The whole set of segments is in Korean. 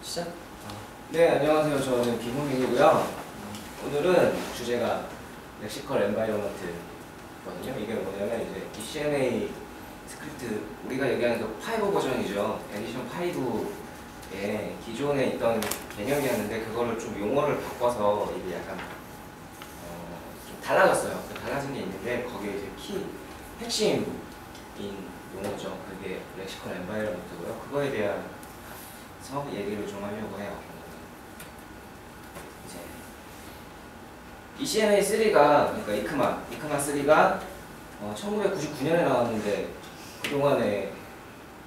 시작? 네, 안녕하세요. 저는 김호민이고요. 오늘은 주제가 렉시컬 엔바이러먼트거든요. 이게 뭐냐면 이제 ECMA 스크립트, 우리가 얘기하는 그 5 버전이죠. 에디션 5에 기존에 있던 개념이었는데 그거를 좀 용어를 바꿔서 이게 약간 좀 달라졌어요. 달라진 게 있는데 거기에 이제 핵심인 용어죠. 그게 렉시컬 엔바이러먼트고요. 그거에 대한 얘기를 좀 하려고 해요. 이제 ECMA3가, 그러니까 이크마3가 1999년에 나왔는데 그동안에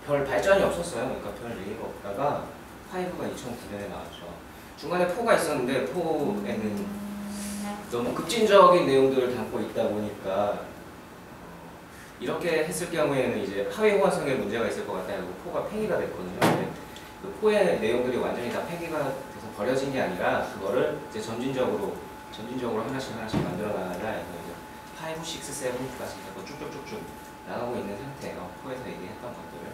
별 발전이 없었어요. 그러니까 별 얘기가 없다가 5가 2009년에 나왔죠. 중간에 4가 있었는데 4에는 너무 급진적인 내용들을 담고 있다 보니까 이렇게 했을 경우에는 이제 하위 호환성에 문제가 있을 것 같다 해서 4가 폐기가 됐거든요. 그 4의 내용들이 완전히 다 폐기가 돼서 버려진 게 아니라 그거를 이제 점진적으로 하나씩 만들어 나가자 해서 이제 5, 6, 7까지 쭉쭉쭉쭉 나가고 있는 상태예요. 4에서 얘기했던 것들을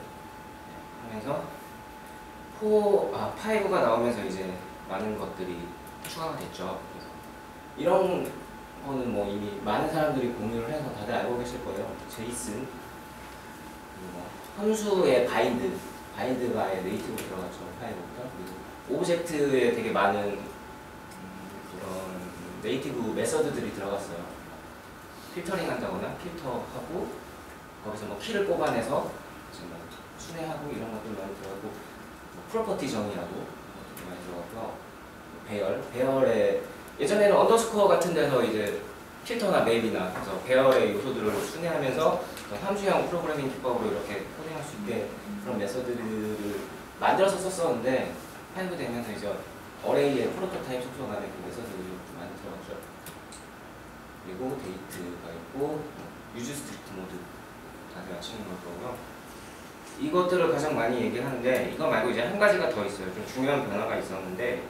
하면서 5가 나오면서 이제 많은 것들이 추가가 됐죠. 이런 거는 뭐 이미 많은 사람들이 공유를 해서 다들 알고 계실 거예요. 제이슨, 함수의 바인드가 아예 네이티브로 들어갔죠. 5부터. 그리고 오브젝트에 되게 많은 그런 네이티브 메서드들이 들어갔어요. 필터링 한다거나 필터하고 거기서 뭐 키를 뽑아내서 순회하고 이런 것들 많이 들어가고 프로퍼티 정의하고 것도 많이 들어가고요. 배열에 예전에는 언더스코어 같은 데서 이제 필터나 맵이나 그래서 배열의 요소들을 순회하면서 함수형 프로그래밍 기법으로 이렇게 코딩할 수 있게 그런 메서드들을 만들어서 썼었는데 5 되면서 이제 어레이의 프로토타입 속성안에 그 메서드들이 많이 들어갔죠. 그리고 데이트가 있고 유즈 스트릭트 모드 다들 아시는 걸 거고요. 이것들을 가장 많이 얘기하는데 이거 말고 이제 한 가지가 더 있어요. 좀 중요한 변화가 있었는데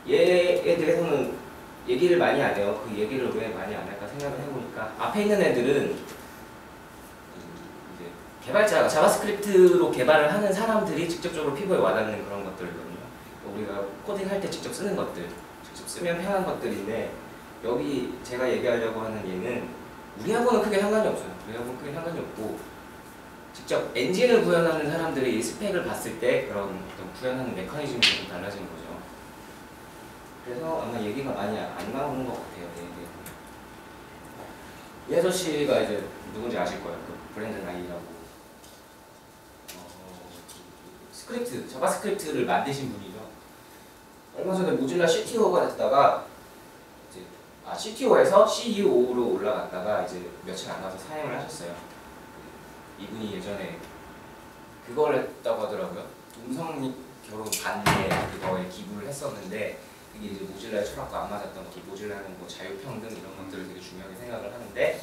얘에 대해서는 얘기를 많이 안 해요. 그 얘기를 왜 많이 안 할까 생각을 해보니까 앞에 있는 애들은 이제 개발자가 자바스크립트로 개발을 하는 사람들이 직접적으로 피부에 와닿는 그런 것들이거든요. 우리가 코딩할 때 직접 쓰는 것들, 직접 쓰면 편한 것들인데 여기 제가 얘기하려고 하는 얘는 우리하고는 크게 상관이 없어요. 우리하고는 크게 상관이 없고 직접 엔진을 구현하는 사람들이 이 스펙을 봤을 때 그런 어떤 구현하는 메커니즘이 좀 달라지는 거죠. 그래서 아마 얘기가 많이 안 나오는 것 같아요. 이 아저씨가 이제 누군지 아실 거예요. 그 브랜든 라이라고 자바스크립트를 만드신 분이죠. 얼마 전에 모질라 CTO가 됐다가 이제 CTO에서 CEO로 올라갔다가 이제 며칠 안 가서 사임을 하셨어요. 이분이 예전에 그걸 했다고 하더라고요. 음성 결혼 반대 그거에 기부를 했었는데 이게 이제 모질라의 철학과 안 맞았던 것, 모질라는 뭐 자유평등 이런 것들을 되게 중요하게 생각을 하는데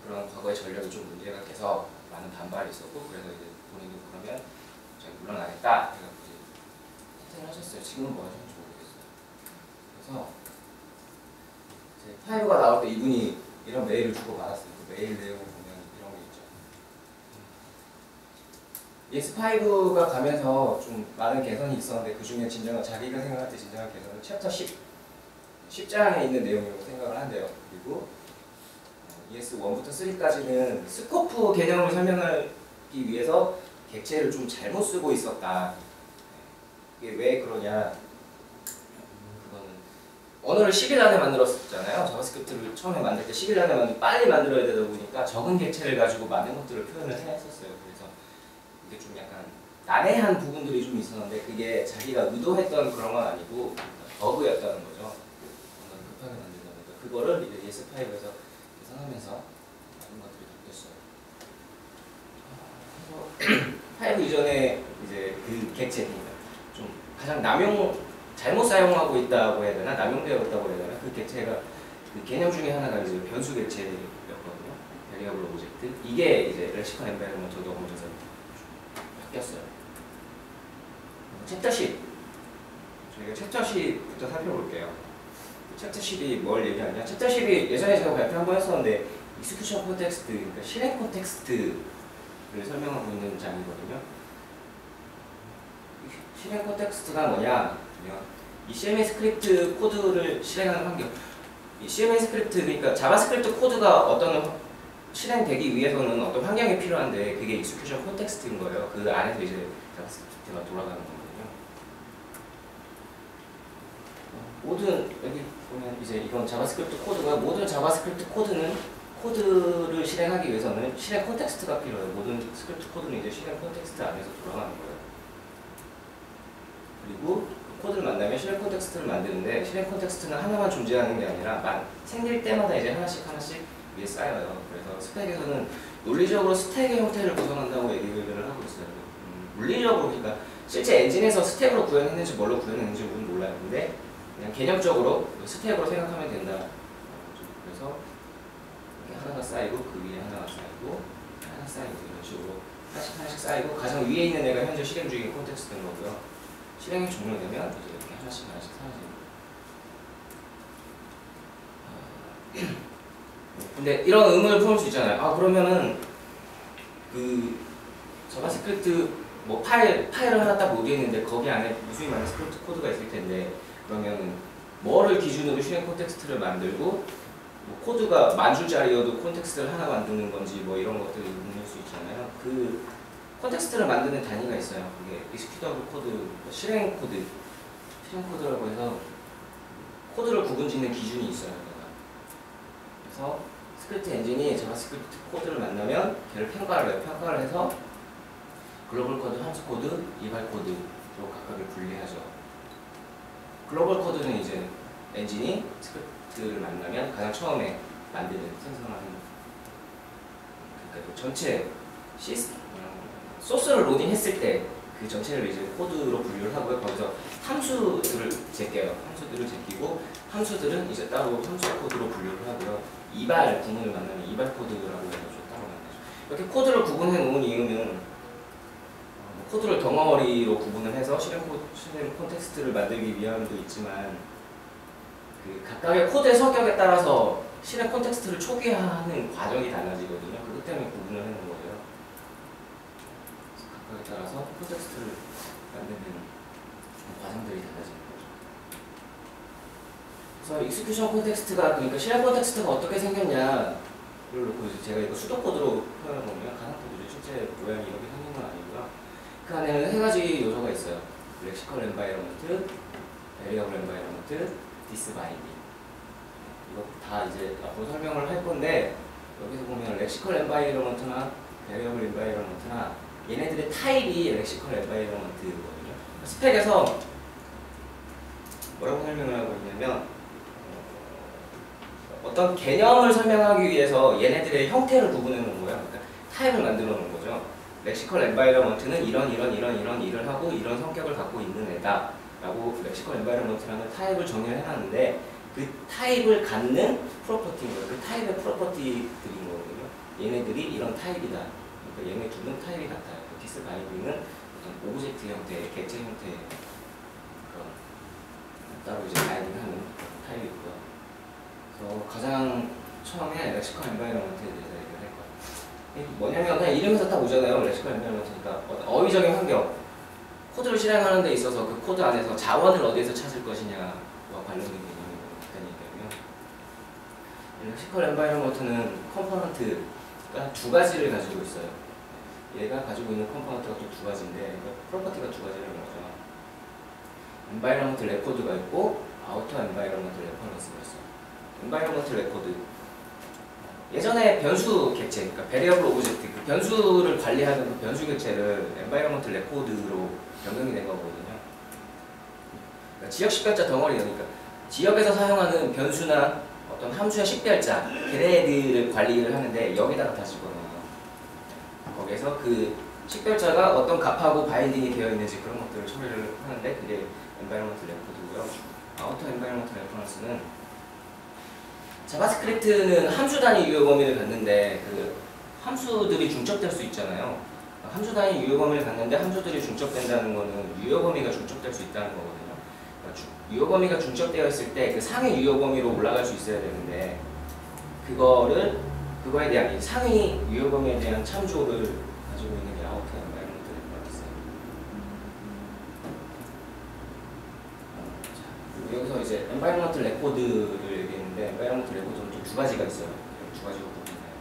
그런 과거의 전략이 좀 문제가 돼서 많은 반발이 있었고 그래서 이제 본인도 그러면 제가 물러나겠다 해서 이제 선택을 하셨어요. 지금은 뭐 하시는지 모르겠어요. 그래서 5가 나올 때 이분이 이런 메일을 주고 받았어요. 그 메일 내용을 보면 이런 게 있죠. ES5가 가면서 좀 많은 개선이 있었는데 그 중에 진정한 자기가 생각할 때 진정한 개선은 챕터 10장에 있는 내용이라고 생각을 한대요. 그리고 ES1부터 3까지는 스코프 개념을 설명하기 위해서 객체를 좀 잘못 쓰고 있었다. 이게 왜 그러냐? 그거는 언어를 10일 안에 만들었잖아요. 자바스크립트를 처음에 만들 때 10일 안에 빨리 만들어야 되다 보니까 적은 객체를 가지고 많은 것들을 표현을 해야 했었어요. 그래서 이게 좀 약간 난해한 부분들이 좀 있었는데 그게 자기가 의도했던 그런 건 아니고 버그였다는 거죠. 급하게 만들다 보니까 그거를 이제 ES5에서 개선하면서 많은 것들이 바뀌었어요. 5 이전에 이제 그 객체입니다. 좀 가장 잘못 사용하고 있다고 해야 되나, 남용되어 있다고 해야 되나, 그 객체가 그 개념 중에 하나가 이제 변수 객체였거든요. 베리어블 오브젝트. 이게 이제 렉시컬 엔바이러먼트로 넘어져서 바뀌었어요. 챕터 10. 저희가 챕터 10부터 살펴볼게요. 챕터 10이 뭘 얘기하냐? 챕터 10이 예전에 제가 발표 한번 했었는데 익스큐션 콘텍스트, 그러니까 실행 콘텍스트를 설명하고 있는 장이거든요. 실행 콘텍스트가 뭐냐? 이 CMS 스크립트 코드를 실행하는 환경. 이 CMS 스크립트, 그러니까 자바스크립트 코드가 어떤 실행되기 위해서는 어떤 환경이 필요한데 그게 익스큐션 콘텍스트인 거예요. 그 안에서 이제 자바스크립트가 돌아가는 거거든요. 모든 여기 보면 이제 이건 자바스크립트 코드가 모든 자바스크립트 코드를 실행하기 위해서는 실행 콘텍스트가 필요해요. 모든 스크립트 코드는 이제 실행 콘텍스트 안에서 돌아가는 거예요. 그리고 코드를 만나면 실행 콘텍스트를 만드는데 실행 콘텍스트는 하나만 존재하는 게 아니라 생길 때마다 이제 하나씩 위에 쌓여요. 그래서 스펙에서는 논리적으로 스택의 형태를 구성한다고 얘기를 하고 있어요. 물리적으로, 그러니까 실제 엔진에서 스택으로 구현했는지 뭘로 구현했는지 우리는 몰라요. 근데 그냥 개념적으로 스택으로 생각하면 된다. 그래서 하나가 쌓이고 그 위에 하나가 쌓이고 하나 쌓이고 이런 식으로 하나씩 쌓이고 가장 위에 있는 애가 현재 실행 중인 콘텍스트인 거고요. 실행이 종료되면 이제 이렇게 하나씩 사라지는. 근데 이런 의문을 품을 수 있잖아요. 아, 그러면은 그 자바스크립트 뭐 파일을 하나 딱 모드했는데 거기 안에 무수히 많은 스크립트 코드가 있을 텐데 그러면은 뭐를 기준으로 실행 콘텍스트를 만들고 뭐 코드가 10,000줄짜리여도 콘텍스트를 하나 만드는 건지 뭐 이런 것들이 의문일 수 있잖아요. 그 콘텍스트를 만드는 단위가 있어요. 그게 executable 코드, 실행 코드라고 해서 코드를 구분짓는 기준이 있어요. 그래서 스크립트 엔진이 자바스크립트 코드를 만나면 걔를 평가를 해요. 평가를 해서 글로벌 코드, 함수 코드, 이발 코드로 각각을 분리하죠. 글로벌 코드는 이제 엔진이 스크립트를 만나면 가장 처음에 만드는 생성하는, 그러니까 전체 소스를 로딩했을 때 그 전체를 이제 코드로 분류를 하고요. 거기서 함수들을 제껴요. 함수들을 제끼고 함수들은 이제 따로 함수 코드로 분류를 하고요. 이발 구문을 만나면 이발 코드라고 해서 따로 만나죠. 이렇게 코드를 구분해 놓은 이유는 코드를 덩어리로 구분을 해서 실행 콘텍스트를 만들기 위함도 있지만 그 각각의 코드의 성격에 따라서 실행 콘텍스트를 초기화하는 과정이 달라지거든요. 그것 때문에 구분을 해놓은 거예요. 각각에 따라서 콘텍스트를 만드는 과정들이 달라지는 거죠. 그래서 익스큐션 콘텍스트가, 그러니까 실행 콘텍스트가 어떻게 생겼냐 이걸 놓고 제가 이거 수도 코드로 표현해 보면 가상 코드죠. 실제 모양이 이렇게 생긴 건 아니고요. 그 안에는 세 가지 요소가 있어요. 렉시컬 엔바이러먼트, 베리어블 엔바이러먼트, 디스바인딩. 이거 다 이제 앞으로 설명을 할 건데 여기서 보면 렉시컬 엔바이러먼트나 베리어블 엔바이러먼트나 얘네들의 타입이 렉시컬 엔바이러먼트거든요. 스펙에서 뭐라고 설명을 하고 있냐면 어떤 개념을 설명하기 위해서 얘네들의 형태를 구분해 놓은 거예요. 그러니까 타입을 만들어 놓은 거죠. 렉시컬 엔바이러먼트는 이런 일을 하고 이런 성격을 갖고 있는 애다 라고 렉시컬 엔바이러먼트라는 타입을 정의를 해놨는데 그 타입을 갖는 프로퍼티인 거예요. 그 타입의 프로퍼티들인 거거든요. 얘네들이 이런 타입이다. 그러니까 얘네 둘은 타입이 같아요. 디스바인딩은 어떤 오브젝트 형태의 객체 형태의 그런 따로 이제 바인딩하는 타입이고요. 그래서 가장 처음에 렉시컬 엔바이러먼트에 대해서 얘기를 할 거예요. 뭐냐면 그냥 이름에서 딱 오잖아요. 렉시컬 엔바이러먼트니까 어휘적인 환경, 코드를 실행하는 데 있어서 그 코드 안에서 자원을 어디에서 찾을 것이냐와 관련된 개념이거든요. 렉시컬 엔바이러먼트는 컴포넌트가 두 가지를 가지고 있어요. 얘가 가지고 있는 컴포넌트가 또 두 가지인데, 그러니까 프로퍼티가 두 가지라는 거죠. 엔바이러먼트 레코드가 있고 아우터 엔바이러먼트 레퍼런스가 있어요. 엔바이러먼트 레코드, 예전에 변수 객체, 그러니까 베리어블 오브젝트, 그 변수를 관리하는 그 변수 객체를 엔바이러먼트 레코드로 변경이 된 거거든요. 그러니까 지역 식별자 덩어리가, 그러니까 지역에서 사용하는 변수나 어떤 함수의 식별자, 걔네들을 관리를 하는데 여기다가 다 집어넣어요. 거기에서 그 식별자가 어떤 값하고 바인딩이 되어 있는지 그런 것들을 처리를 하는데 그게 엔바이러먼트 레코드고요. 아우터 엔바이러먼트 레퍼런스는 자바스크립트는 함수 단위 유효 범위를 갖는데 그 함수들이 중첩될 수 있잖아요. 함수 단위 유효 범위를 갖는데 함수들이 중첩된다는 거는 유효 범위가 중첩될 수 있다는 거거든요. 그러니까 유효 범위가 중첩되어 있을 때 그 상위 유효 범위로 올라갈 수 있어야 되는데 그거에 대한 상위 유효 범위에 대한 참조를 가지고 있는 게 아우터 엔바이러먼트 레퍼런스예요. 여기서 이제 environmental record를 얘기했는데 environmental record는 좀 두 가지가 있어요. 두 가지로 구분해요.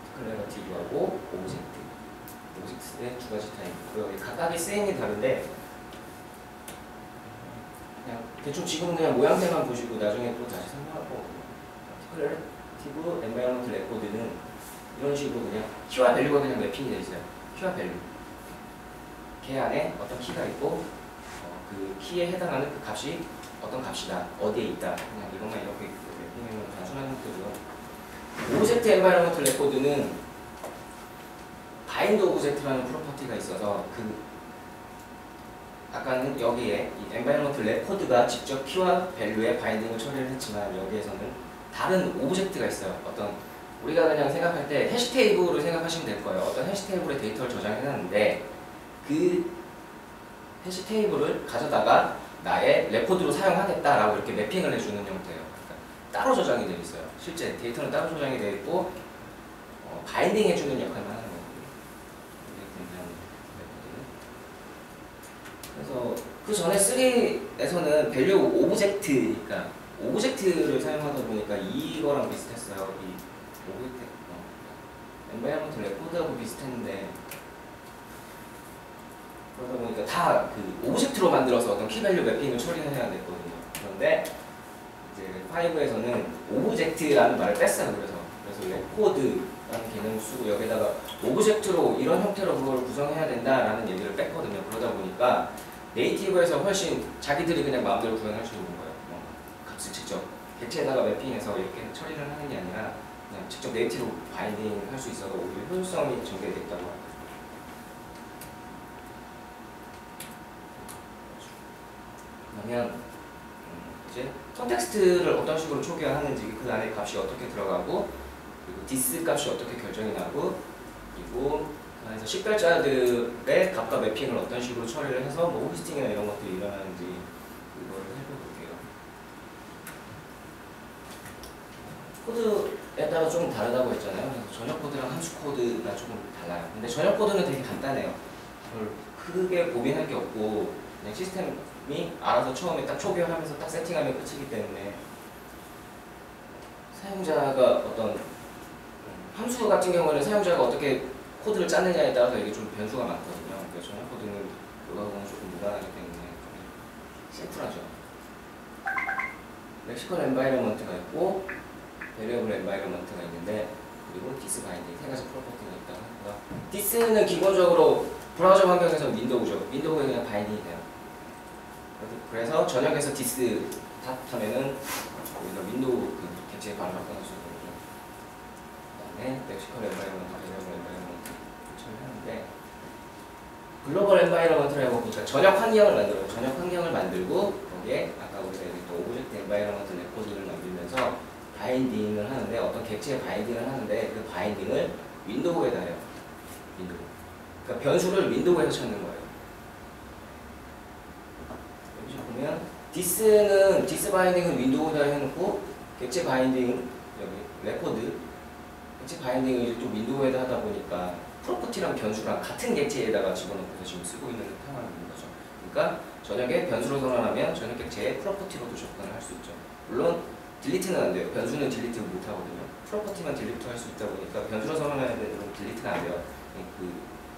디클레러티브하고 오브젝트의 두 가지 타입이고요. 각각의 쓰임이 다른데 그냥 대충 지금 그냥 모양새만 보시고 나중에 또 다시 설명할 거거든요. 디클레러티브 environmental record는 이런 식으로 그냥 키와 밸류가 그냥 매핑이 되어 있어요. 키와 밸류. 걔 안에 어떤 키가 있고 그 키에 해당하는 그 값이 어떤 값이다. 어디에 있다. 그냥 이것만 이렇게 매핑하면 단순한 형태고요. 오브젝트 엔바이러먼털 레코드는 바인드 오브젝트라는 프로퍼티가 있어서 그 아까는 여기에 이 엔바이러먼털 레코드가 직접 키와 밸류에 바인딩을 처리를 했지만 여기에서는 다른 오브젝트가 있어요. 어떤 우리가 그냥 생각할 때 해시 테이블을 생각하시면 될 거예요. 어떤 해시 테이블에 데이터를 저장해놨는데 그 해시 테이블을 가져다가 나의 레코드로 사용하겠다라고 이렇게 매핑을 해주는 형태예요. 그러니까 따로 저장이 되어 있어요. 실제 데이터는 따로 저장이 되어 있고 바인딩 해주는 역할만 하는 거거든요. 그래서 그 전에 3에서는 밸류 오브젝트니까 오브젝트를 사용하다 보니까 이거랑 비슷했어요. 이 오브젝트 엔바이러먼털 레코드하고 비슷했는데 그러다 보니까 다 그 오브젝트로 만들어서 어떤 키밸류 매핑을 처리해야 됐거든요. 그런데 이제 5에서는 오브젝트라는 말을 뺐어요. 그래서 레코드라는 개념을 쓰고 여기다가 오브젝트로 이런 형태로 그걸 구성해야 된다라는 얘기를 뺐거든요. 그러다 보니까 네이티브에서 훨씬 자기들이 그냥 마음대로 구현할 수 있는 거예요. 값을 직접 객체에다가 매핑해서 이렇게 처리를 하는 게 아니라 그냥 직접 네이티브로 바인딩 할 수 있어서 오히려 효율성이 증대됐다고 합니다. 그러면 이제 컨텍스트를 어떤 식으로 초기화하는지 그 안에 값이 어떻게 들어가고 그리고 디스 값이 어떻게 결정이 나고 그리고 그 안에서 식별자들의 값과 매핑을 어떤 식으로 처리를 해서 뭐 호스팅이나 이런 것들이 일어나는지 그거를 살펴볼게요. 코드에 따라 조금 다르다고 했잖아요. 그래서 전역 코드랑 함수 코드가 조금 달라요. 근데 전역 코드는 되게 간단해요. 크게 고민할 게 없고 그냥 시스템이 알아서 처음에 딱 초기화하면서 딱 세팅하면 끝이기 때문에 사용자가 어떤 함수 같은 경우는 사용자가 어떻게 코드를 짜느냐에 따라서 이게 좀 변수가 많거든요. 그래서 전역 코드는 그거하고는 조금 무관하기 때문에 심플하죠. 렉시컬 엔바이러먼트가 있고 베리어블 엔바이러먼트가 있는데 그리고 디스 바인딩 세 가지 프로퍼티가 있다고 하고요. 디스는 기본적으로 브라우저 환경에서 윈도우죠. 윈도우에 그냥 바인딩이 돼요. 그래서 전역에서 디스 닷 하면은 여기서 윈도우 그 객체 바로 바꿔놓을 수 있거든요. 그 다음에 렉시컬 엔바이러먼트, 베리어블 엔바이러먼트 처리하는데 글로벌 엔바이러먼트라고 보니까 전역 환경을 만들어요. 전역 환경을 만들고 거기에 아까 우리가 얘기했던 오브젝트 엔바이러먼트 레코드를 만들면서 바인딩을 하는데 어떤 객체에 바인딩을 하는데 그 바인딩을 윈도우에다 해요. 윈도우. 그러니까 변수를 윈도우에서 찾는 거예요. 여기 보면 디스는 디스 바인딩은 윈도우에다 해놓고 객체 바인딩 여기 레코드 객체 바인딩을 또 윈도우에다 하다 보니까 프로퍼티랑 변수랑 같은 객체에다가 집어넣고서 지금 쓰고 있는 상황인 거죠. 그러니까 전역에 변수로 선언하면 전역 객체의 프로퍼티로도 접근을 할 수 있죠. 물론 딜리트는 안 돼요. 변수는 딜리트 못 하거든요. 프로퍼티만 딜리트 할 수 있다 보니까 변수로 선언해야 되는 딜리트가 안 돼요. 그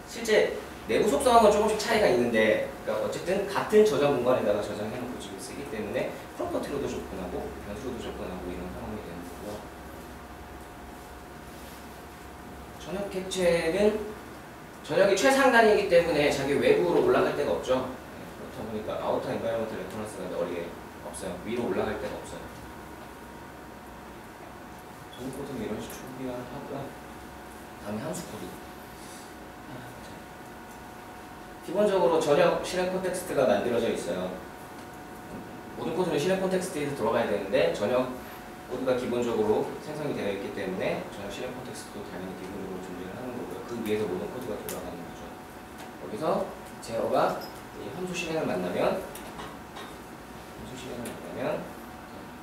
실제 내부 속성은 조금씩 차이가 있는데, 그러니까 어쨌든 같은 저장 공간에다가 저장해놓고 지금 쓰기 때문에 프로퍼티로도 접근하고 변수로도 접근하고 이런 상황이 되는 거고요. 전역 객체는 전역이 최상단이기 때문에 자기 외부로 올라갈 데가 없죠. 그렇다 보니까 아우터 엔바이러먼트 레퍼런스가 어디에 없어요. 위로 올라갈 데가 없어요. 전역 코드는 이런 식으로 초기화하고요. 다음에 함수 코드. 기본적으로 전역 실행 콘텍스트가 만들어져 있어요. 모든 코드는 실행 콘텍스트에서 들어가야 되는데 전역 코드가 기본적으로 생성이 되어 있기 때문에 전역 실행 콘텍스트도 당연히 기본적으로 준비를 하는 거고요. 그 위에서 모든 코드가 돌아가는 거죠. 여기서 제어가 이 함수 실행을 만나면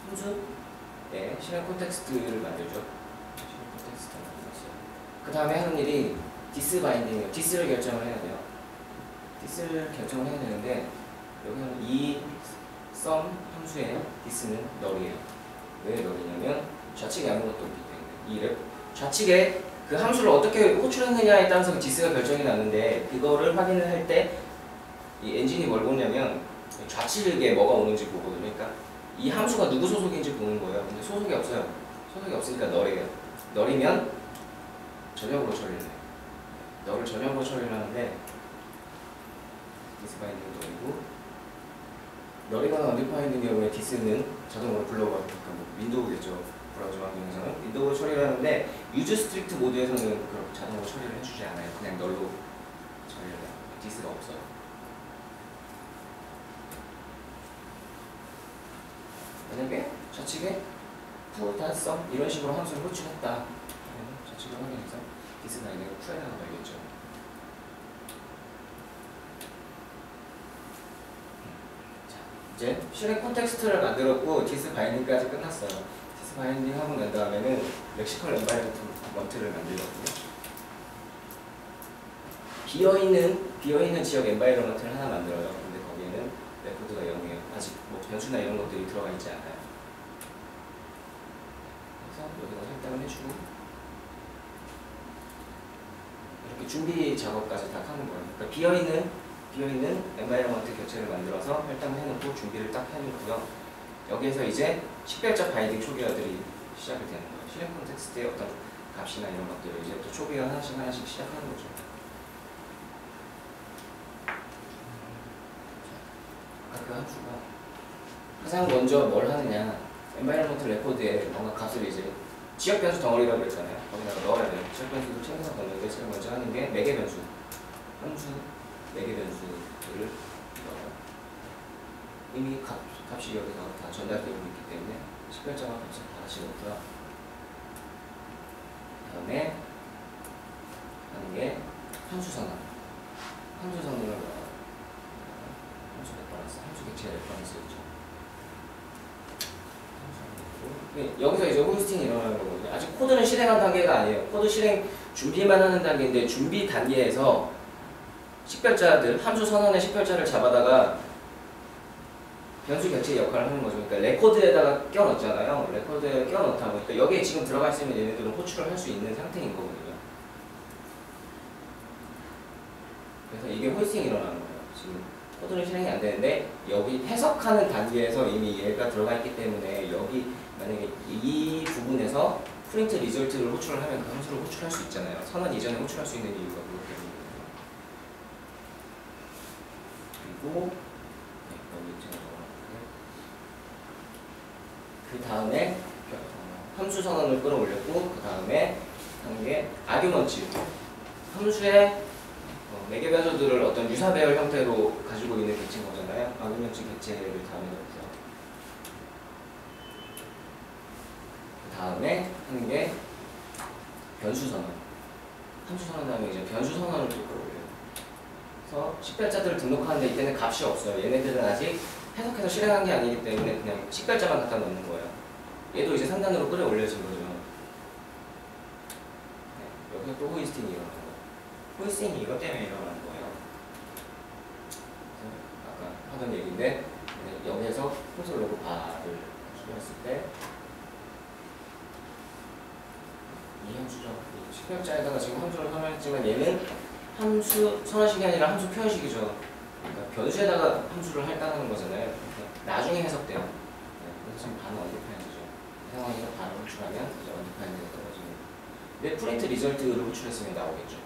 함수의 실행 콘텍스트를 만들죠. 실행 콘텍스트를 만들었어요. 그 다음에 하는 일이 디스 바인딩이에요. 디스를 결정을 해야 돼요. 디스를 결정을 해야 되는데 여기는 이 썸 함수의 디스는 널이에요. 왜 널이냐면 좌측에 아무것도 없기 때문에. 좌측에 그 함수를 어떻게 호출했느냐에 따라서 디스가 결정이 나는데, 그거를 확인을 할 때 이 엔진이 뭘 보냐면 좌측에 뭐가 오는지 보거든요. 그러니까 이 함수가 누구 소속인지 보는 거예요. 근데 소속이 없어요. 소속이 없으니까 널이에요. 널이면 전역으로 처리를 해요. 널을 전역으로 처리를 하는데, 디스가 있는 널이고, 널이거나 언디파인드 경우에 디스는 자동으로 블로그가 되니까 뭐 윈도우겠죠. 브라우저 환경에서는 윈도우로 처리를 하는데, 유즈 스트릭트 모드에서는 그렇게 자동으로 처리를 해주지 않아요. 그냥 널로 처리를 해요. 디스가 없어요. 만약에 좌측에 푸.썸 이런 식으로 함수를 호출했다. 좌측을 확인해서 디스가 있는 푸에다가 걸겠죠. 이제 실행 콘텍스트를 만들었고 디스 바인딩까지 끝났어요. 디스 바인딩 하고 난 다음에는 렉시컬 엔바이런먼트를 만들거든요. 비어있는 지역 엔바이런먼트를 하나 만들어요. 근데 거기에는 레코드가 0이에요. 아직 뭐 변수나 이런 것들이 들어가 있지 않아요. 그래서 여기다 설정을 해주고 이렇게 준비 작업까지 다 하는 거예요. 그러니까 비어있는 엔바이런먼트 객체를 만들어서 혈당을 해놓고 준비를 딱 해놓고요. 여기에서 이제 식별적 바인딩 초기화들이 시작이 되는 거예요. 실행 콘텍스트의 어떤 값이나 이런 것들을 이제 또 초기화 하나씩 시작하는 거죠. 그 함수가 가장 먼저 뭘 하느냐, 엔바이런먼트 레코드에 뭔가 값을 이제 지역 변수 덩어리라고 그랬잖아요. 거기다가 넣어야 돼요. 지역 변수도 챙겨서 넣는데 제일 먼저 하는 게 매개 변수, 함수 매개 변수를 넣어요. 이미 값이 여기서 다 전달되고 있기 때문에 식별자가 값을 하나씩 넣고요. 다음에 하는 게 함수 선언. 함수 선언을 넣어요. 함수 레퍼런스, 함수 객체 레퍼런스였죠. 여기서 이제 호스팅이 일어나는 거거든요. 아직 코드는 실행한 단계가 아니에요. 코드 실행 준비만 하는 단계인데, 준비 단계에서 식별자들, 함수 선언의 식별자를 잡아다가 변수 객체 역할을 하는 거죠. 그러니까 레코드에다가 껴넣잖아요. 레코드에 껴넣다 보니까 여기에 지금 들어가 있으면 얘네들은 호출을 할 수 있는 상태인 거거든요. 그래서 이게 호스팅이 일어나는 거예요. 지금 코드는 실행이 안 되는데 여기 해석하는 단계에서 이미 얘가 들어가 있기 때문에, 여기 만약에 이 부분에서 프린트 리절트를 호출을 하면 그 함수를 호출할 수 있잖아요. 선언 이전에 호출할 수 있는 이유가 그렇기 때문이거든요. 그리고 그 다음에 함수 선언을 끌어올렸고, 그 다음에 하는 게 아규먼트. 함수의 매개 변수들을 어떤 유사 배열 형태로 가지고 있는 객체인 거잖아요. 아규먼트 객체를 다음에 넣고요. 그 다음에 하는 게 변수 선언. 함수 선언 다음에 이제 변수 선언을 또 끌어올려요. 그래서 식별자들을 등록하는데 이때는 값이 없어요. 얘네들은 아직 해석해서 실행한 게 아니기 때문에 그냥 식별자만 갖다 넣는 거예요. 얘도 이제 상단으로 끌어올려진 거죠. 네, 여기서 또 호이스팅이 일어나는 거예요. 호이스팅이 이것 때문에 일어나는 거예요. 아까 하던 얘기인데, 여기에서 콘솔 로그 바를 추가했을 때 이 함수죠. 이 식별자에다가 지금 함수를 선언했지만 얘는 함수 선언식이 아니라 함수 표현식이죠. 그러니까 변수에다가 함수를 할당하는 거잖아요. 그러니까 나중에 해석돼요. 네, 그래서 지금 반은 언디파인드죠. 이 상황에서 반을 호출하면 이제 언디파인드가 떨어지는. 근데 프린트 리절트를 호출했으면 나오겠죠.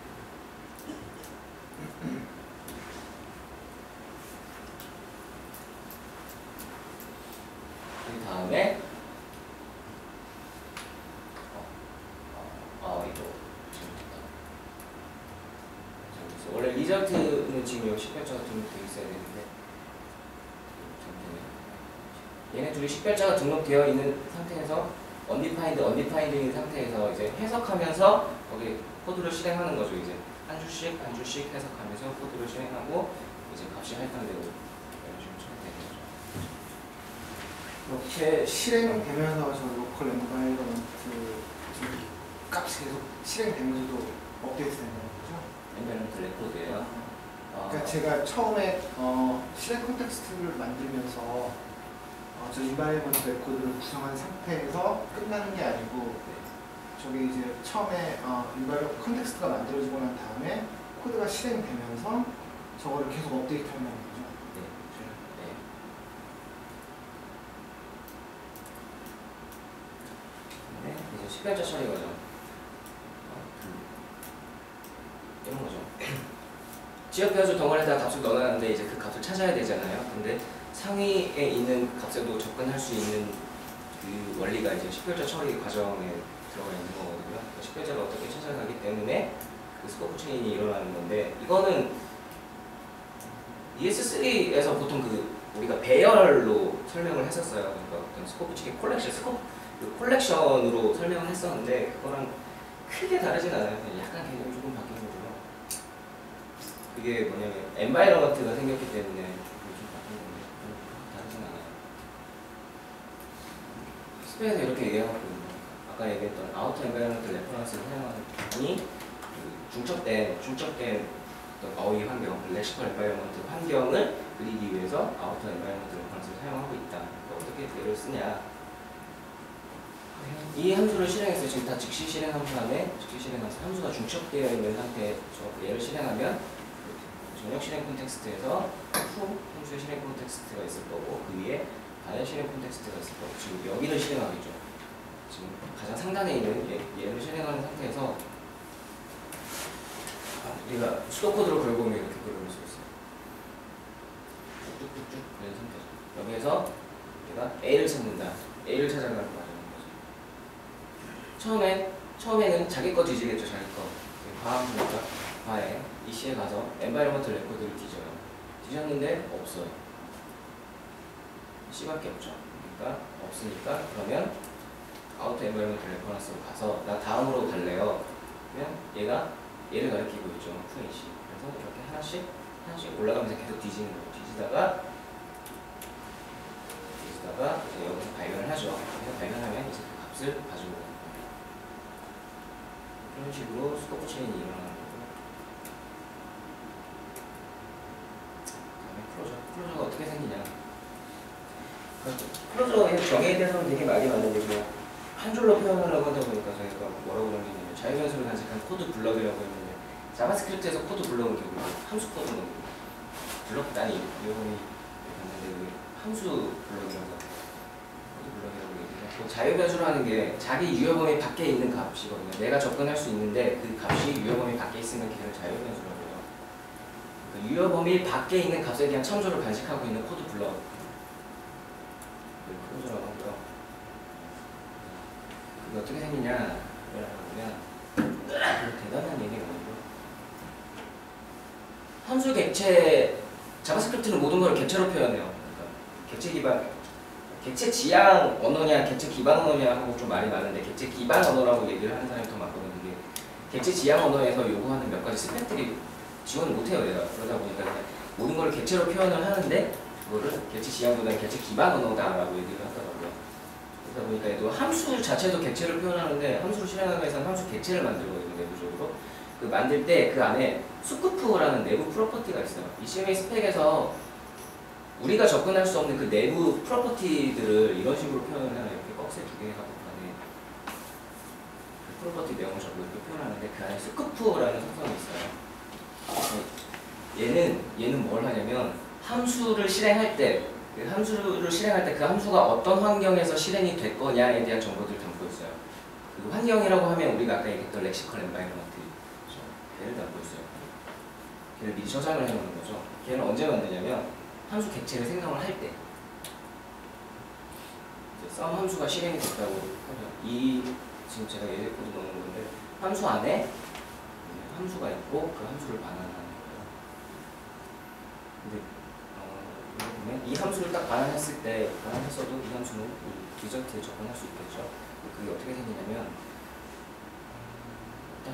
그 다음에 이거 잘못했어. 원래 리절트는 지금 여기 식별자가 등록되어 있어야 되는데, 얘네 둘이 식별자가 등록되어 있는 상태에서 언디파인드인 상태에서 이제 해석하면서 거기 코드를 실행하는 거죠. 이제 한 줄씩 해석하면서 코드를 실행하고 이제 값이 할당되고 이런 식으로 처리되는 거죠. 이렇게 실행되면서 저 로컬 엔바이런먼트 값이 계속 실행되면서도 업데이트 되는 거죠? 엔바이런먼트 레코드예요. 그러니까 제가 처음에 실행 콘텍스트를 만들면서 저 인바이러먼트 레코드를 구성한 상태에서 끝나는 게 아니고 저게 이제 처음에 컨텍스트가 만들어지고 난 다음에 코드가 실행되면서 저거를 계속 업데이트한다는 거죠. 네, 이제 10별자 처리거죠. 이런 거죠. 지역표준 덩어리에다 값을 넣어놨는데 이제 그 값을 찾아야 되잖아요. 근데 상위에 있는 값에도 접근할 수 있는 그 원리가 이제 10별자 처리 과정에 들어가 있는 거거든요. 10별자를 어떻게 찾아가기 때문에 그 스코프 체인이 일어나는 건데, 이거는 ES3에서 보통 그 우리가 배열로 설명을 했었어요. 그러니까 어떤 스코프 체인 콜렉션으로 설명을 했었는데 그거랑 크게 다르진 않아요. 그냥 약간 개념이 조금 바뀐 거고요. 그게 뭐냐면 엔바이러먼트가 생겼기 때문에 그게 좀 바뀐 건데 다르진 않아요. 스펙에서 이렇게 얘기하거든요. 아까 얘기했던 아우터 엔바이러먼트 레퍼런스를 사용하니 중첩된 어떤 어휘 환경, 렉시컬 엔바이러먼트 환경을 그리기 위해서 아우터 엔바이러먼트 레퍼런스를 사용하고 있다. 그러니까 어떻게 얘를 쓰냐? 이 함수를 실행했어요. 지금 다 즉시 실행 함수 안에 함수가 중첩되어 있는 상태에서 얘를 실행하면 전역 실행 콘텍스트에서 후 함수의 실행 콘텍스트가 있을 거고 그 위에 반의 실행 콘텍스트가 있을 거고 지금 여기를 실행하겠죠. 지금 가장 상단에 있는 얘를 실행하는 상태에서 우리가 수도코드로 걸어보면 이렇게 그려볼 수 있어요. 쭉쭉쭉 그런 상태죠. 여기에서 우리가 A를 찾는다. A를 찾아가는 과정인 거죠. 처음에는 자기 거 뒤지겠죠. 자기 거. 과함수니까 과에 EC에 가서 엔바이러먼트 레코드를 뒤져요. 뒤졌는데 없어요. C밖에 없죠. 그러니까 없으니까 그러면 아우터 엔바이러먼트 레퍼런스로 가서 나 다음으로 갈래요. 그러면 얘가 얘를 가리키고 있죠. 푸니시. 그래서 이렇게 하나씩 올라가면서 계속 뒤지는 거예요. 뒤지다가 이제 여기서 발견을 하죠. 그래서 발견하면 이제 그 값을 가지고 오는 거예요. 이런 식으로 스코프 체인이 일어나는 거고. 그다음에 클로저가 어떻게 생기냐? 클로저의 정의에 대해서는 되게 말이 많은데 그냥 한 줄로 표현하려고 하다 보니까 저희가 뭐라고 그러냐면 자유변수를 간직한 코드 블럭이라고 했는데 자바스크립트에서 코드 블럭은 결국 함수 코드는 블럭 단위 유형이 있는데 함수 블럭이라고 코드 블럭이라고 얘기해요. 자유변수라는 게 자기 유효범위 밖에 있는 값이거든요. 내가 접근할 수 있는데 그 값이 유효범위 밖에 있으면 걔를 자유변수라고 해요. 그러니까 유효범위 밖에 있는 값에 대한 참조를 간직하고 있는 코드 블럭 클로저라고 하고요. 그게 어떻게 생기냐? 그러면 대단한 얘기가 아니고 함수 객체 자바스크립트는 모든 걸 객체로 표현해요. 그러니까 객체 지향 언어냐 객체 기반 언어냐 하고 좀 말이 많은데 객체 기반 언어라고 얘기를 하는 사람이 더 많거든요. 이게 객체 지향 언어에서 요구하는 몇 가지 스펙들이 지원을 못해요. 얘가 그러다 보니까 그냥 모든 걸 객체로 표현을 하는데 그거를 객체 지향보다는 객체 기반 언어다라고 얘기를 하더라고요. 그러다 보니까 얘도 함수 자체도 객체를 표현하는데 함수를 실행하기 위해서는 함수 객체를 만들거든요. 내부적으로. 그 만들 때 그 안에 스쿠프라는 내부 프로퍼티가 있어요. 이 CMA 스펙에서 우리가 접근할 수 없는 그 내부 프로퍼티들을 이런 식으로 표현을 해요. 이렇게 꺽쇠 두 개가 안에 그 프로퍼티 내용을 적고 이렇게 표현하는데 그 안에 스쿠프라는 성성이 있어요. 얘는 뭘 하냐면 함수를 실행할 때 그 함수가 어떤 환경에서 실행이 될 거냐에 대한 정보들을 담고 있어요. 그 환경이라고 하면 우리가 아까 얘기했던 렉시컬 엔바이러먼트 걔를 담고 있어요. 걔를 미리 저장을 해놓는 거죠. 걔는 언제 만드냐면 함수 객체를 생성을 할 때 썸 함수가 실행이 됐다고 하면 지금 제가 예제 코드 넣는 건데 함수 안에 함수가 있고 그 함수를 반환하는 거예요. 근데 보면 이 함수를 딱 반환했을 때 반환했어도 이 함수는 리저트에 접근할 수 있겠죠. 그게 어떻게 생기냐면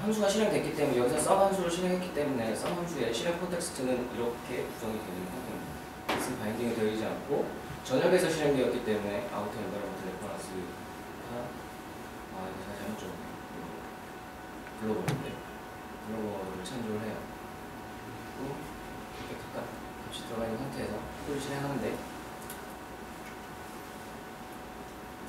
함수가 실행됐기 때문에 여기서 썸 함수를 실행했기 때문에 썸 함수의 실행 콘텍스트는 이렇게 구성이 되는 상태입니다. 뜻은 바인딩이 되어있지 않고 전역에서 실행되었기 때문에 아우터 엔바이러먼트 레퍼런스가 이거 제가 잘못 적었네요. 글로벌을 참조를 해요. 그리고 이렇게 각각 값이 들어가 있는 상태에서 코드를 실행하는데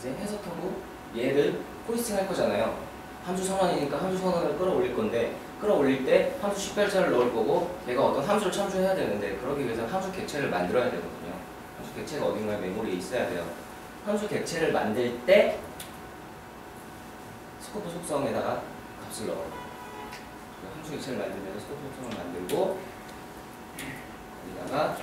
이제 해석하고 얘를 포이스팅 할 거잖아요. 함수 선언이니까 함수 선언을 끌어올릴 건데 끌어올릴 때 함수 식별자를 넣을 거고 얘가 어떤 함수를 참조해야 되는데 그러기 위해서 함수 객체를 만들어야 되거든요. 함수 객체가 어딘가에 메모리에 있어야 돼요. 함수 객체를 만들 때 스코프 속성에다가 값을 넣어요. 함수 객체를 만들면서 스코프 속성을 만들고 여기다가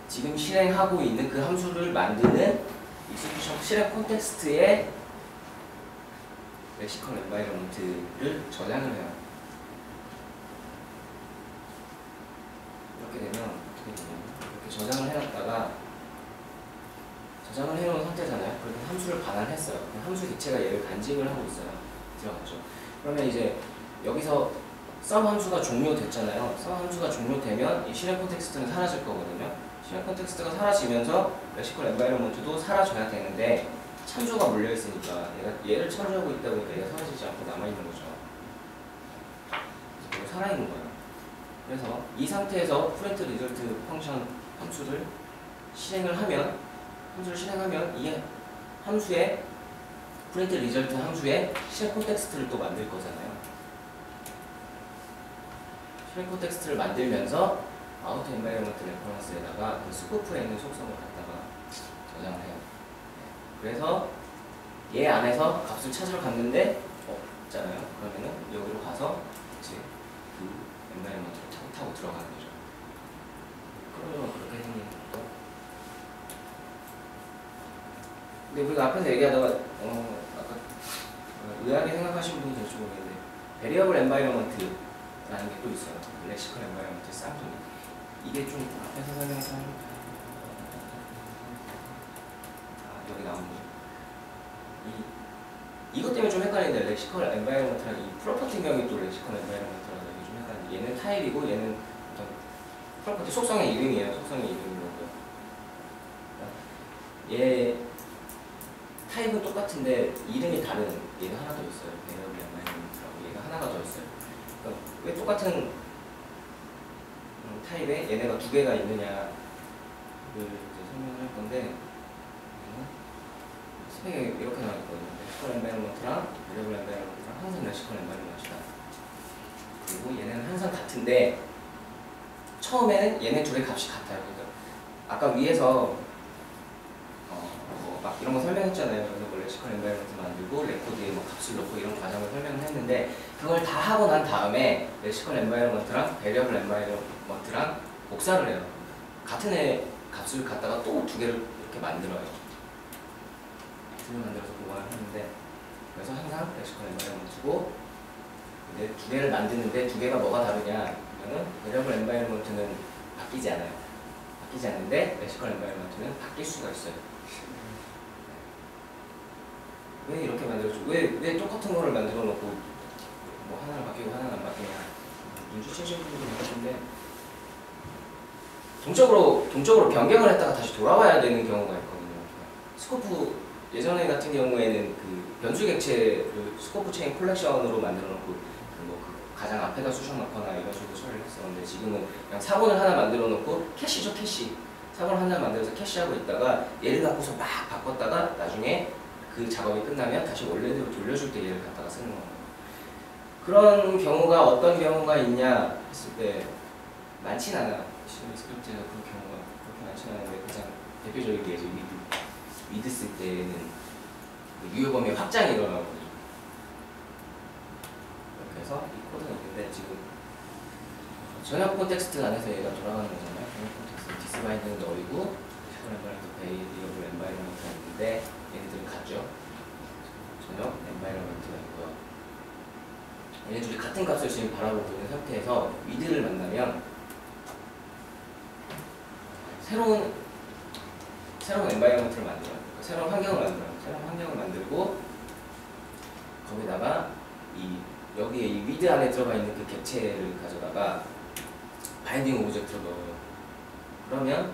지금 실행하고 있는 그 함수를 만드는 익스큐션 실행 콘텍스트의 렉시컬 엔바이러먼트를 저장을 해요. 이렇게 되면 어떻게 되냐면 이렇게 저장을 해놨다가 저장을 해놓은 상태잖아요. 그래서 함수를 반환했어요. 함수 객체가 얘를 간직을 하고 있어요. 들어갔죠. 그러면 이제 여기서 썸 함수가 종료됐잖아요. 썸 함수가 종료되면 이 실행 콘텍스트는 사라질 거거든요. 실행 콘텍스트가 사라지면서 렉시컬 엔바이러먼트도 사라져야 되는데 참조가 몰려있으니까 얘를 참조하고 있다 보니까 얘가 사라지지 않고 남아있는 거죠. 그래서 살아있는 거예요. 그래서 이 상태에서 프린트 리절트 펑션 함수를 실행하면 이 함수의 프린트 리절트 함수의 실행 콘텍스트를 또 만들 거잖아요. 실행 콘텍스트를 만들면서 아우터 엔바이러먼트 레퍼런스에다가 그 스코프에 있는 속성을 갖다가 저장을 해요. 그래서 얘 안에서 값을 찾으러 갔는데 없잖아요. 그러면은 여기로 가서 이제 그 엔바이러먼트를 타고 들어가는 거죠. 그러면 그렇게 생기는 것도. 근데 우리가 앞에서 얘기하다가 아까 의아하게 생각하시는 분이 될지 모르겠는데 베리어블 엔바이러먼트라는 게 또 있어요. 렉시컬 엔바이러먼트 쌍둥이. 이게 좀 앞에서 설명해서 여기 나오는 이것 때문에 좀 헷갈리는데 렉시컬 엔바이러먼트랑 이 프로퍼티명이 또 렉시컬 엔바이러먼트라서 이게 좀 헷갈리는데 얘는 타입이고 얘는 어떤 프로퍼티 속성의 이름이에요. 속성의 이름이고요. 얘 타입은 똑같은데 이름이 다른 얘가 하나 더 있어요. 베리어블 엔바이러먼트라고 얘가 하나가 더 있어요. 그러니까 왜 똑같은 타입에 얘네가 두 개가 있느냐를 이제 설명을 할 건데 스펙에 이렇게 나와 있거든요. 렉시컬 엔바이러먼트랑 베리어블 엔바이러먼트랑 항상 렉시컬 엔바이러먼트다. 그리고 얘네는 항상 같은데 처음에는 얘네 둘의 값이 같아요. 그러니까 아까 위에서 막 이런 거 설명했잖아요. 그래서 뭐 렉시컬 엔바이러먼트 만들고 레코드에 뭐 값을 넣고 이런 과정을 설명을 했는데 그걸 다 하고 난 다음에 렉시컬 엔바이러먼트랑 베리어블 엔바이러먼트랑 복사를 해요. 같은 애 값을 갖다가 또 두 개를 이렇게 만들어요. 두 개 만들어서 보관을 하는데 그래서 항상 렉시컬 엔바이러먼트고 근데 두 개를 만드는데 두 개가 뭐가 다르냐 그러면은 베리어블 엔바이러먼트는 바뀌지 않아요. 바뀌지 않는데 렉시컬 엔바이러먼트는 바뀔 수가 있어요. 왜 이렇게 만들었죠? 왜 똑같은 거를 만들어 놓고 뭐 하나는 바뀌고 하나는 안 바뀌냐 눈치채신 분들도 있는데 동적으로 변경을 했다가 다시 돌아와야 되는 경우가 있거든요. 스코프 예전에 같은 경우에는 그 변수 객체를 스코프 체인 콜렉션으로 만들어 놓고 그 가장 앞에다 쑤셔 넣거나 이런 식으로 처리를 했었는데 지금은 그냥 사본을 하나 만들어 놓고 캐시죠, 캐시. 사본을 하나 만들어서 캐시하고 있다가 얘를 갖고서 막 바꿨다가 나중에 그 작업이 끝나면 다시 원래대로 돌려줄 때 얘를 갖다가 쓰는 거예요. 그런 경우가 어떤 경우가 있냐 했을 때 많진 않아요. 실제 스크립트에서 그 경우가 그렇게 많진 않은데 가장 대표적인 게 이제 위드 쓸 때는 유효 범위 확장이 일어나거든요. 이렇게 해서 이 코드는 있는데 지금 전역 콘텍스트 안에서 얘가 돌아가는 거잖아요. 전역 콘텍스트 디스바인드는 너이고 렉시컬 엔바이러먼트 베리어블 엔바이러먼트가 있는데 얘네들은 같죠. 전역 엔바이러먼트가 있고요. 얘네 둘이 같은 값을 지금 바라보고 있는 상태에서 위드를 만나면 새로운 엔바이러먼트를 만들어요. 새로운 환경을 만들어요. 새로운 환경을 만들고 거기다가 여기에 이 위드 안에 들어가 있는 그 객체를 가져다가 바인딩 오브젝트로 넣어요. 그러면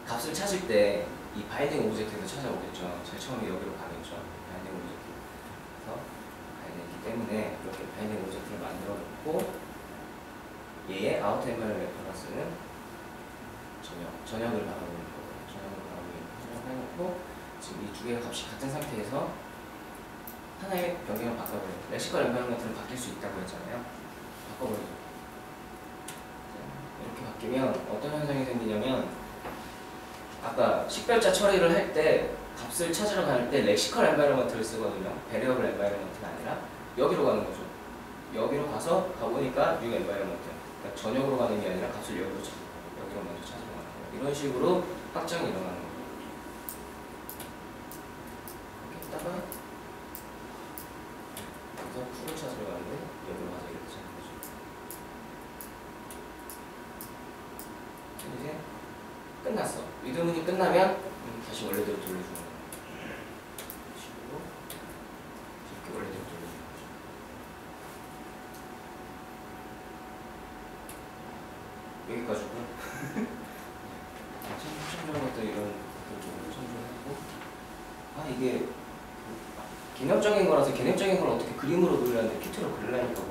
값을 찾을 때 이 바인딩 오브젝트에서 찾아오겠죠. 제일 처음에 여기로 가겠죠. 바인딩 오브젝트. 그래서 가야 되기 때문에 이렇게 바인딩 오브젝트를 만들어 놓고 얘의 아우터 엔바이러먼트 레퍼런스는 전역을 바라보는 거고 전역을 바라보는 해놓고 지금 이 두 개의 값이 같은 상태에서 하나의 변경을 바꿔버려요. 렉시컬 엔바이러먼트는 바뀔 수 있다고 했잖아요. 바꿔버리죠. 이렇게 바뀌면 어떤 현상이 생기냐면 아까 식별자 처리를 할 때 값을 찾으러 갈 때 렉시컬 엔바이러먼트를 쓰거든요. 베리어블 엔바이러먼트가 아니라 여기로 가는 거죠. 여기로 가서 가보니까 뉴 엔바이러먼트. 그러니까 전역으로 가는 게 아니라 값을 여기로 찾는 거예요. 여기로 먼저 찾으러 가는 거예요. 이런 식으로 확장이 일어나는 거예요. 이렇게 했다가 여기서 풀을 찾으러 가는데 여기로 가서 이렇게 찾는 거죠. 이제 끝났어. 리드문이 끝나면 다시 원래대로 돌려주는 거예요. 식으로 이렇게 원래대로 돌려주는 거죠. 여기까지고 참조한 것들 이런 것들 좀 참조하고 이게 개념적인 거라서 개념적인 걸 어떻게 그림으로 그리려는데 피트로 그리려니까